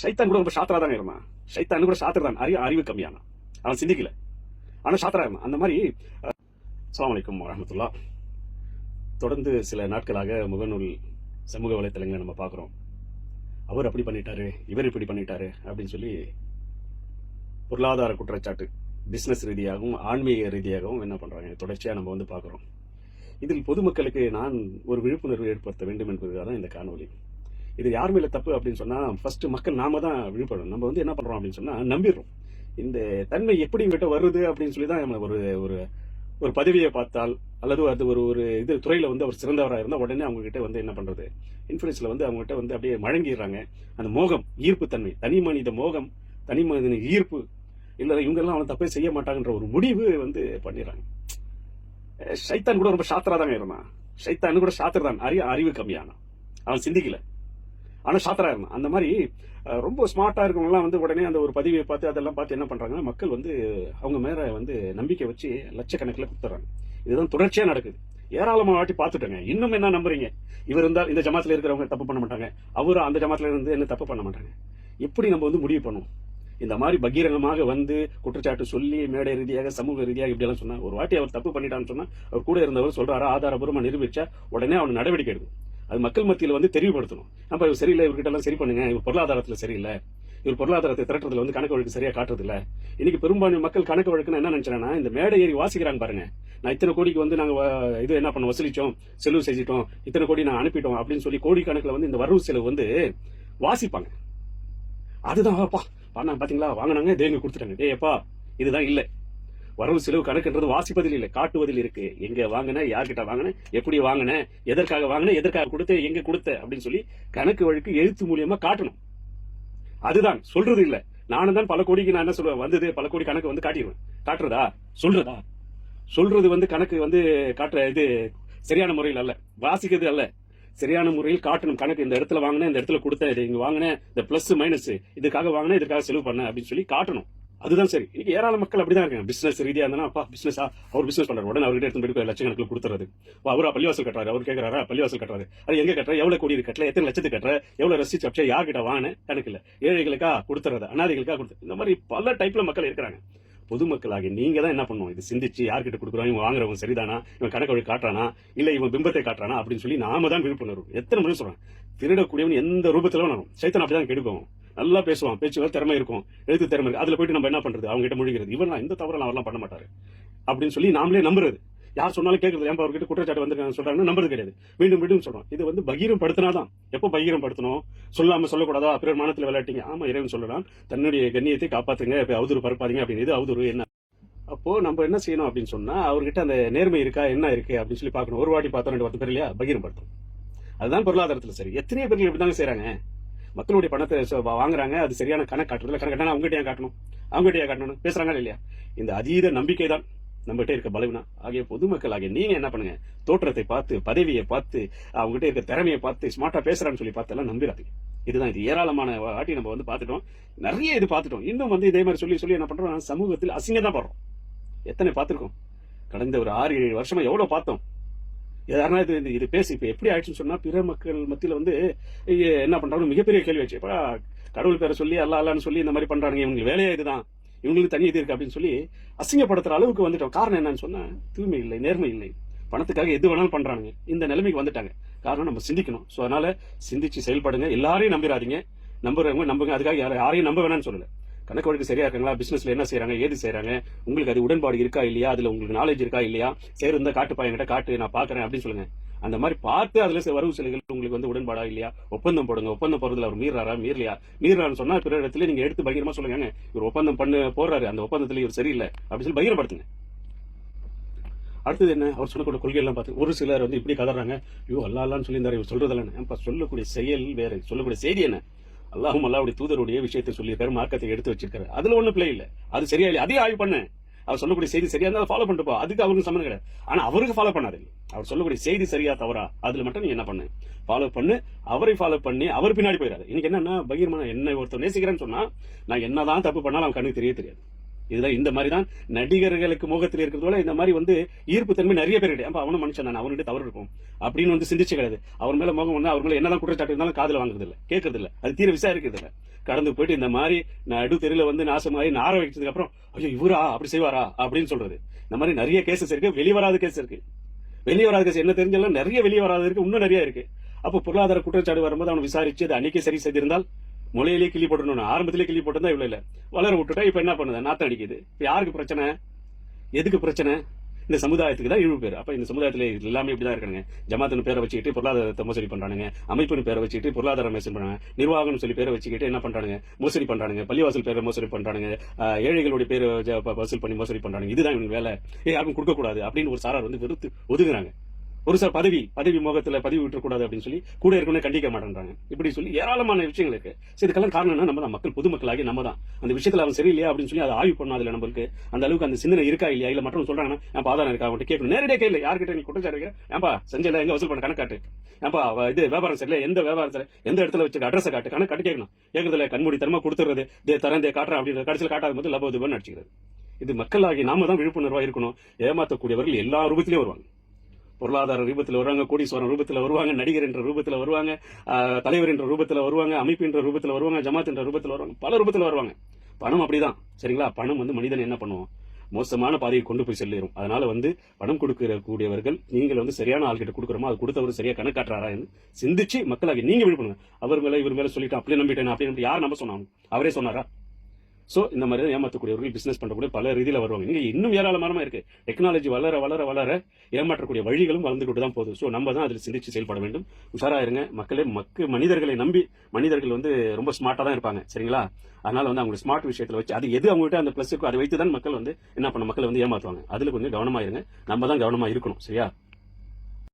சைத்தான் கூட ரொம்ப சாத்திரா தானே இருந்தான். சைத்தான் கூட சாத்திர தான், அறிவு கம்மியான, அவன் சிந்திக்கல, ஆனா சாத்திரா இருந்தான். அந்த மாதிரி. அஸ்ஸலாமு அலைக்கும் வரஹ்மத்துல்லாஹ். தொடர்ந்து சில நாட்களாக முகநூல் சமூக வலைத்தளங்களை நம்ம பார்க்குறோம். அவர் அப்படி பண்ணிட்டாரு, இவர் இப்படி பண்ணிட்டாரு அப்படின்னு சொல்லி பொருளாதார குற்றச்சாட்டு பிசினஸ் ரீதியாகவும் ஆன்மீக ரீதியாகவும் என்ன பண்றாங்க தொடர்ச்சியா நம்ம வந்து பார்க்குறோம். இதில் பொதுமக்களுக்கு நான் ஒரு விழிப்புணர்வு ஏற்படுத்த வேண்டும் என்பதுக்காக தான் இந்த காணொலி. இது யார் மேல தப்பு அப்படின்னு சொன்னா, ஃபர்ஸ்ட் மக்கள் நாம தான் விழிப்படணும். நம்ம வந்து என்ன பண்றோம் அப்படின்னு சொன்னா நம்பிடுறோம். இந்த தன்மை எப்படி இங்கிட்ட வருது அப்படின்னு சொல்லி தான் நம்ம ஒரு ஒரு ஒரு பதவியை பார்த்தால் அல்லது அது ஒரு ஒரு இது துறையில வந்து அவர் சிறந்தவராக இருந்தால் உடனே அவங்க கிட்ட வந்து என்ன பண்றது, இன்ஃபுளுன்ஸ்ல வந்து அவங்க கிட்ட வந்து அப்படியே மழங்கிடுறாங்க. அந்த மோகம், ஈர்ப்பு தன்மை, தனி மனித மோகம், தனி மனிதன ஈர்ப்பு, இல்ல இவங்க எல்லாம் அவன் தப்பே செய்ய மாட்டாங்கன்ற ஒரு முடிவு வந்து பண்ணிடுறாங்க. சைத்தான் கூட ரொம்ப சாத்திரா தானே இருந்தான். சைத்தான் கூட சாத்திர தான், அறிவு கம்மியான, அவன் சிந்திக்கல, ஆனா சாத்திரா இருந்தான். அந்த மாதிரி ரொம்ப ஸ்மார்ட்டா இருக்கவங்கலாம் வந்து உடனே அந்த ஒரு பதிவை பார்த்து அதெல்லாம் பார்த்து என்ன பண்றாங்கன்னா மக்கள் வந்து அவங்க மேல வந்து நம்பிக்கை வச்சு லட்சக்கணக்கில் கொடுத்துறாங்க. இதுதான் தொடர்ச்சியா நடக்குது. ஏராளமான வாட்டி பார்த்துட்டேங்க. இன்னும் என்ன நம்புறீங்க? இவர் இருந்தால் இந்த ஜமாத்துல இருக்கிறவங்க தப்பு பண்ண மாட்டாங்க, அவரும் அந்த ஜமாத்துல இருந்து என்ன தப்பு பண்ண மாட்டாங்க. எப்படி நம்ம வந்து முடிவு பண்ணுவோம்? இந்த மாதிரி பகிரங்கமாக வந்து குற்றச்சாட்டு சொல்லி மேடை ரீதியாக சமூக ரீதியாக இப்படி எல்லாம் சொன்னா, ஒரு வாட்டி அவர் தப்பு பண்ணிட்டான்னு சொன்னா அவர் கூட இருந்தவர் சொல்றாரு, ஆதாரபூர்வமா நிரூபிச்சா உடனே அவன் நடவடிக்கை எடுக்கும். அது மக்கள் மத்தியில் வந்து தெளிவுபடுத்தணும். நம்ம இவர் சரியில்லை, இவர்கிட்ட எல்லாம் சரி பண்ணுங்க, இவர் பொருளாதாரத்துல சரியில்லை, இவர் பொருளாதாரத்தை திரட்டுறதுல வந்து கணக்கு வழக்கு சரியா காட்டுறது இல்ல. இன்னைக்கு பெரும்பான்மை மக்கள் கணக்கு வழக்குன்னு என்ன நினைச்சாங்கன்னா, இந்த மேடை ஏறி வாசிக்கிறாங்க பாருங்க, நான் இத்தனை கோடிக்கு வந்து நாங்க இது என்ன பண்ண வசூலிச்சோம், செலவு செஞ்சிட்டோம், இத்தனை கோடி நான் அனுப்பிட்டோம் அப்படின்னு சொல்லி கோடி கணக்குல வந்து இந்த வரவு செலவு வந்து வாசிப்பாங்க. அதுதான் பண்ணாங்க பாத்தீங்களா, வாங்கினாங்க தேங்க கொடுத்துட்டாங்க. ஏப்பா இதுதான் இல்ல, வரவு செலவு கணக்குன்றது வாசிப்பதில் இல்லை, காட்டுவதில் இருக்கு. எங்க வாங்கின, யார்கிட்ட வாங்கின, எப்படி வாங்கின, எதற்காக வாங்கின, எதற்காக கொடுத்த, எங்க கொடுத்த அப்படின்னு சொல்லி கணக்கு வழக்கு எழுத்து மூலியமா காட்டணும். அதுதான் சொல்றது இல்ல. நானும் தான் பல கோடிக்கு நான் என்ன சொல்லுவேன், வந்தது பல கோடி கணக்கு வந்து காட்டிடுவேன். காட்டுறதா சொல்றதா? சொல்றது வந்து கணக்கு வந்து காட்டுற இது சரியான முறையில் அல்ல, வாசிக்கிறது அல்ல, சரியான முறையில் காட்டணும். கணக்கு இந்த இடத்துல வாங்கினேன், இந்த இடத்துல கொடுத்தேன், இது இங்க வாங்கினேன், இந்த பிளஸ் மைனஸ், இதுக்காக வாங்கினேன், இதுக்காக செலவு பண்ண அப்படின்னு சொல்லி காட்டணும். அதுதான் சரி. இன்னைக்கு ஏராள மக்கள் அப்படிதான் இருக்காங்க. பிசினஸ் ரீதியா இருந்தா, அப்பா பிசினஸா, அவர் பிசினஸ் பண்றாரு, உடனே அவர்கிட்ட எடுத்து போயிட்டு லட்சக்கணக்கில் கொடுத்துறது. அவரா பள்ளிவாசல் கட்டுறாரு, அவர் கேட்கறாரா பள்ளிவாசல் கட்டுறாரு, அது எங்க கட்டுற, எவ்வளவு கோடி கட்டல, எத்தனை லட்சத்துக்கு கட்டுற, எவ்வளவு ரசீட் அப்சா, யார்கிட்ட வாங்கின கணக்கு இல்ல, ஏழைகளுக்கா கொடுத்துறது, அனாதைகளுக்கா கொடுத்து, இந்த மாதிரி பல டைப்ல மக்கள் இருக்கிறாங்க. பொதுமக்களாகி நீங்க தான் என்ன பண்ணுவோம், இது சிந்திச்சு யார்கிட்ட கொடுக்குறோம், இவன் வாங்குறவங்க சரிதானா, இவன் கணக்கு வழி காட்டுறானா, இல்ல இவன் பிம்பத்தை காட்டுறானா அப்படின்னு சொல்லி நாம தான் விழிப்புணர்வு. எத்தனை முறை சொல்றேன், திருடக்கூடியவன் எந்த ரூபத்திலும் வரும், சைத்தன் அப்படிதான் கெடுக்கும். நல்லா பேசுவான், பேச்சு திறமை இருக்கும், எழுத்து திறமை இருக்கு, அதுல போயிட்டு நம்ம என்ன பண்றது, அவங்க கிட்ட மொழிகிறது, இவன் இந்த தவறு அவரெல்லாம் பண்ண மாட்டாரு அப்படின்னு சொல்லி நாமளே நம்புறது. யார் சொன்னாலும் கேட்கறது, ஏன் அவர்கிட்ட குற்றச்சாட்டு வந்து சொல்றாங்கன்னு நம்புறது கிடையாது. மீண்டும் மீண்டும் சொல்றோம். இது வந்து பகீரம் படுத்தினாதான். எப்போ பகீரம் படுத்தணும், சொல்லாம சொல்லக்கூடாதா, பிறர் மானத்துல விளையாட்டீங்க, ஆமா இறைவன் சொல்லலாம், தன்னுடைய கண்ணியத்தை காப்பாத்துங்க, அவதூறு பரப்பாதீங்க அப்படின்னு. இது அவதூறு என்ன? அப்போ நம்ம என்ன செய்யணும் அப்படின்னு சொன்னா, அவர்கிட்ட அந்த நேர்மை இருக்கா, என்ன இருக்கு அப்படின்னு சொல்லி பார்க்கணும். ஒரு வாட்டி பார்த்தா 2 பேர் இல்லையா, பகீரம் படுத்தும். அதுதான் பொருளாதாரத்துல சரி. எத்தனையோ பேர்கள் இப்படிதாங்க செய்யறாங்க. மக்களுடைய பணத்தை வாங்குறாங்க, அது சரியான கணக்கு காட்டுறதுல, கணக்கு அவங்ககிட்ட ஏன் காட்டணும், அவங்ககிட்ட ஏன் காட்டணும், பேசுறாங்க இல்லையா? இந்த அதீத நம்பிக்கை தான் நம்மகிட்ட இருக்க பலவீனம். ஆகிய பொதுமக்கள் ஆகிய நீங்க என்ன பண்ணுங்க, தோற்றத்தை பார்த்து, பதவியை பார்த்து, அவங்ககிட்ட இருக்க திறமையை பார்த்து, ஸ்மார்ட்டா பேசுறான்னு சொல்லி பார்த்து எல்லாம் நம்பிடாதீங்க. இதுதான். இது ஏராளமான வாட்டி நம்ம வந்து பார்த்துட்டோம், நிறைய இது பார்த்துட்டோம். இன்னும் வந்து இதே மாதிரி சொல்லி சொல்லி என்ன பண்றோம், சமூகத்தில் அசிங்கம் தான் படுறோம். எத்தனை பார்த்திருக்கோம், கடந்த ஒரு 6-7 வருஷமா எவ்வளவு பார்த்தோம். யாருன்னா இது பேசி இப்ப எப்படி ஆயிடுச்சுன்னு சொன்னா, பிற மக்கள் மத்தியில வந்து என்ன பண்றாங்க, மிகப்பெரிய கேள்வி ஆச்சு. இப்ப கடவுள் பேரை சொல்லி அல்லான்னு சொல்லி இந்த மாதிரி பண்றாங்க, இவங்களுக்கு வேலையா இதுதான், இவங்களுக்கு தனி இது இருக்கு அப்படின்னு சொல்லி அசிங்கப்படுத்துற அளவுக்கு வந்துட்டோம். காரணம் என்னன்னு சொன்னா, தூய்மை இல்லை, நேர்மை இல்லை, பணத்துக்காக எது வேணாலும் பண்றாங்க. இந்த நிலைமைக்கு வந்துட்டாங்க. காரணம் நம்ம சிந்திக்கணும். சோ அதனால சிந்திச்சு செயல்படுங்க. எல்லாரையும் நம்பிடாதீங்க, நம்புறவங்க நம்புங்க. அதுக்காக யாரையும் நம்ப வேணாம்னு சொல்லல. கணக்கு வழக்கு சரியா இருக்காங்களா, பிசினஸ்ல என்ன செய்யறாங்க, ஏது செய்யறாங்க, உங்களுக்கு அது உடன்பாடு இருக்கா இல்லையா, அதுல உங்களுக்கு நாலேஜ் இருக்கா இல்லையா, சரி இருந்தா காட்டுப்பா, என்கிட்ட காட்டு, நான் பாக்குறேன் அப்படின்னு சொல்லுங்க. அந்த மாதிரி பார்த்து அதுல வரவு செலவுகள் உங்களுக்கு வந்து உடன்பாடா இல்லையா, ஒப்பந்தம் போடுங்க. ஒப்பந்தம் போறதுல அவர் மீறாரா, மீறான்னு சொன்னா பிற இடத்துல நீங்க எடுத்து பகிரமா சொல்லுங்க, இவர் ஒப்பந்தம் போடுறாரு, அந்த ஒப்பந்தத்துல இவர் சரியில்லை அப்படின்னு சொல்லி பகிரப்படுத்துங்க. அடுத்தது என்ன, அவர் சொல்லக்கூடிய கொள்கை எல்லாம் பார்த்து ஒரு சிலர் வந்து இப்படி கதறாங்க, ஐயோ அல்லான்னு சொல்லியிருந்தாரு, இவர் சொல்றதெல்லாம் சொல்லக்கூடிய செயல் வேற, சொல்லக்கூடிய செய்தி என்ன, அல்லாஹும் அல்லாவுடைய தூதருடைய விஷயத்தை சொல்லியிருக்காரு, மார்க்கத்தை எடுத்து வச்சிருக்காரு, அதுல ஒண்ணு பிள்ளை இல்ல, அது சரியா இல்லையா, அதே ஆய்வு பண்ண. அவர் சொல்லக்கூடிய செய்தி சரியா இருந்தாலும் ஃபாலோ பண்ணிட்டு போ, அதுக்கு அவருக்கு சம்மந்தம் கிடையாது. ஆனா அவருக்கு ஃபாலோ பண்ணாது, அவர் சொல்லக்கூடிய செய்தி சரியா தவறா, அதுல மட்டும் நீ என்ன பண்ணு, ஃபாலோ பண்ணு. அவரை ஃபாலோ பண்ணி அவர் பின்னாடி போயிடாது. இன்னைக்கு என்னன்னா, பகீரமான என்ன ஒருத்தர் நேசிக்கிறேன்னு சொன்னா, நான் என்னதான் தப்பு பண்ணாலும் அவன் கண்ணுக்கு தெரியாது. இதுதான் இந்த மாதிரி தான் நடிகர்களுக்கு முகத்தில் இருக்கிறதோட இந்த மாதிரி வந்து ஈர்ப்பு தன்மை நிறைய பேர் கிடையாது. அவனும் மனுஷன் தான், அவனுடைய தவறு இருக்கும் அப்படின்னு வந்து சிந்திச்சு கிடையாது. அவர் மேல முகம் வந்து அவர் மேல என்னதான் குற்றச்சாட்டு இருந்தாலும் காதுல வாங்குறது இல்ல, கேட்கறது இல்ல, அது தீர விசாரிக்கிறது இல்ல. கடந்து போயிட்டு இந்த மாதிரி நடு தெருல வந்து நாசமாயி நார வைக்கிறதுக்கு அப்புறம் ஐயோ இவரா அப்படி செய்வாரா அப்படின்னு சொல்றது. இந்த மாதிரி நிறைய கேசஸ் இருக்கு, வெளிவராத கேஸ் இருக்கு. வெளிவராத கேஸ் என்ன தெரிஞ்சாலும் நிறைய வெளியே வராத இருக்கு, இன்னும் நிறைய இருக்கு. அப்போ பொருளாதார குற்றச்சாட்டு வரும்போது அவன் விசாரிச்சு அது அன்னைக்கே சரி செய்திருந்தால் முளையிலே கிள்ளி போட்டணும், ஆரம்பத்திலே கிள்ளி போட்டிருந்தா இவ்வளவு இல்ல. வளர விட்டுட்டா இப்ப என்ன பண்ணுது, நாத்தம் அடிக்குது. இப்ப யாருக்கு பிரச்சனை, எதுக்கு பிரச்சனை? இந்த சமுதாயத்துக்கு தான் இழிவு பேர். அப்ப இந்த சமுதாயத்துல எல்லாமே இப்படிதான் இருக்காங்க. ஜமாத்துன்னு பேரை வச்சுக்கிட்டு பொருளாதாரத்தை மோசடி பண்றானுங்க, அமைப்புன்னு பேரை வச்சுக்கிட்டு பொருளாதார மோசடி பண்றாங்க, நிர்வாகம்னு சொல்லி பேரை வச்சுக்கிட்டு என்ன பண்றானுங்க, மோசடி பண்றானுங்க, பள்ளிவாசல் பேரை மோசடி பண்றானுங்க, ஏழைகளுடைய பேரை வசூல் பண்ணி மோசடி பண்றானுங்க. இதுதான் இவங்க வேலை, யாருக்கும் கொடுக்க கூடாது அப்படின்னு ஒரு சாரார் வந்து வெறுத்து ஒதுங்குறாங்க. ஒரு சார் பதவி முகத்துல பதிவு விட்டுறக்கூடாது அப்படின்னு சொல்லி கூட இருக்கணும் கண்டிக்க மாட்டேன்றாங்க. இப்படி சொல்லி ஏராளமான விஷயங்கள் இருக்கு. இதுக்கெல்லாம் காரணம் நம்ம தான், மக்கள் பொதுமக்களாகி நம்ம தான் அந்த விஷயத்துல அவன் சரியில்லையா அப்படின்னு சொல்லி அதை ஆய்வு பண்ணாது. அதுல நம்மளுக்கு அந்த அளவுக்கு அந்த சிந்தனை இருக்கா இல்லையா, இல்ல மற்றவங்க சொல்றாங்கன்னா என் ஆதாரம் இருக்கா அவங்ககிட்ட கேட்கணும். நேரடியாக கேள்வி, யார்கிட்ட நீ குற்றச்சாட்டு வைக்கிற, ஏன்பா செஞ்சல எங்க வசூல் பண்ண கணக்காட்டு, ஏன்பா இது வியாபாரம் சரியில்லை, எந்த வியாபாரத்துல எந்த இடத்துல வச்சு அட்ரஸ் காட்டு, கணக்காட்டு கேட்கணும். கேட்கறதுல கண்மூடி தரமா கொடுத்துறது, தரந்தே காட்டுறேன் அப்படின்னு கடைசியில் காட்டாத போது லபோதுபன்னு அடிச்சுக்கிறது. இது மக்களாகி நாம தான் விழிப்புணர்வா இருக்கணும். ஏமாற்றக்கூடியவர்கள் எல்லா ரூபத்திலையும் வருவாங்க. பொருளாதார ரூபத்தில் வருவாங்க, கோடீஸ்வரன் ரூபத்தில் வருவாங்க, நடிகர் என்ற ரூபத்தில் வருவாங்க, தலைவர் என்ற ரூபத்தில் வருவாங்க, அமைப்பு என்ற ரூபத்தில் வருவாங்க, ஜமாத் என்ற ரூபத்தில் வருவாங்க, பல ரூபத்தில் வருவாங்க. பணம் அப்படிதான் சரிங்களா. பணம் வந்து மனிதன் என்ன பண்ணுவோம், மோசமான பாதையை கொண்டு போய் செல்லிடும். அதனால வந்து பணம் கொடுக்கக்கூடியவர்கள் நீங்கள் வந்து சரியான ஆள்கிட்ட கொடுக்குறோமோ அது கொடுத்தவர் சரியா கணக்காட்டுறாரா சிந்திச்சு மக்களாகி நீங்க விழிப்புணர்வு. அவர் மேல இவர் மேல சொல்லிட்டு அப்படியே நம்பிட்டேன் அப்படின்னு யார் நம்ப சொன்னாங்க, அவரே சொன்னாரா? சோ இந்த மாதிரி ஏமாற்றக்கூடியவர்கள் பிசினஸ் பண்றக்கூடிய பல ரீதியில வருவாங்க. இங்க இன்னும் ஏராளமான இருக்கு. டெக்னாலஜி வளர வளர வளர ஏமாற்றக்கூடிய வழிகளும் வளர்ந்துகிட்டு தான் போகுது. சோ நம்ம தான் அதில் சிந்திச்சு செயல்பட வேண்டும். உஷாரா இருங்க மக்களே. மனிதர்களை நம்பி மனிதர்கள் வந்து ரொம்ப ஸ்மார்ட்டா தான் இருப்பாங்க சரிங்களா. அதனால வந்து அவங்க ஸ்மார்ட் விஷயத்துல வச்சு அது எது அவங்ககிட்ட அந்த பிளஸ் இருக்கோ அதை வைத்து தான் மக்கள் வந்து என்ன பண்ண, மக்களை வந்து ஏமாற்றுவாங்க. அதுல கொஞ்சம் கவனமா இருங்க. நம்ம தான் கவனமா இருக்கணும் சரியா.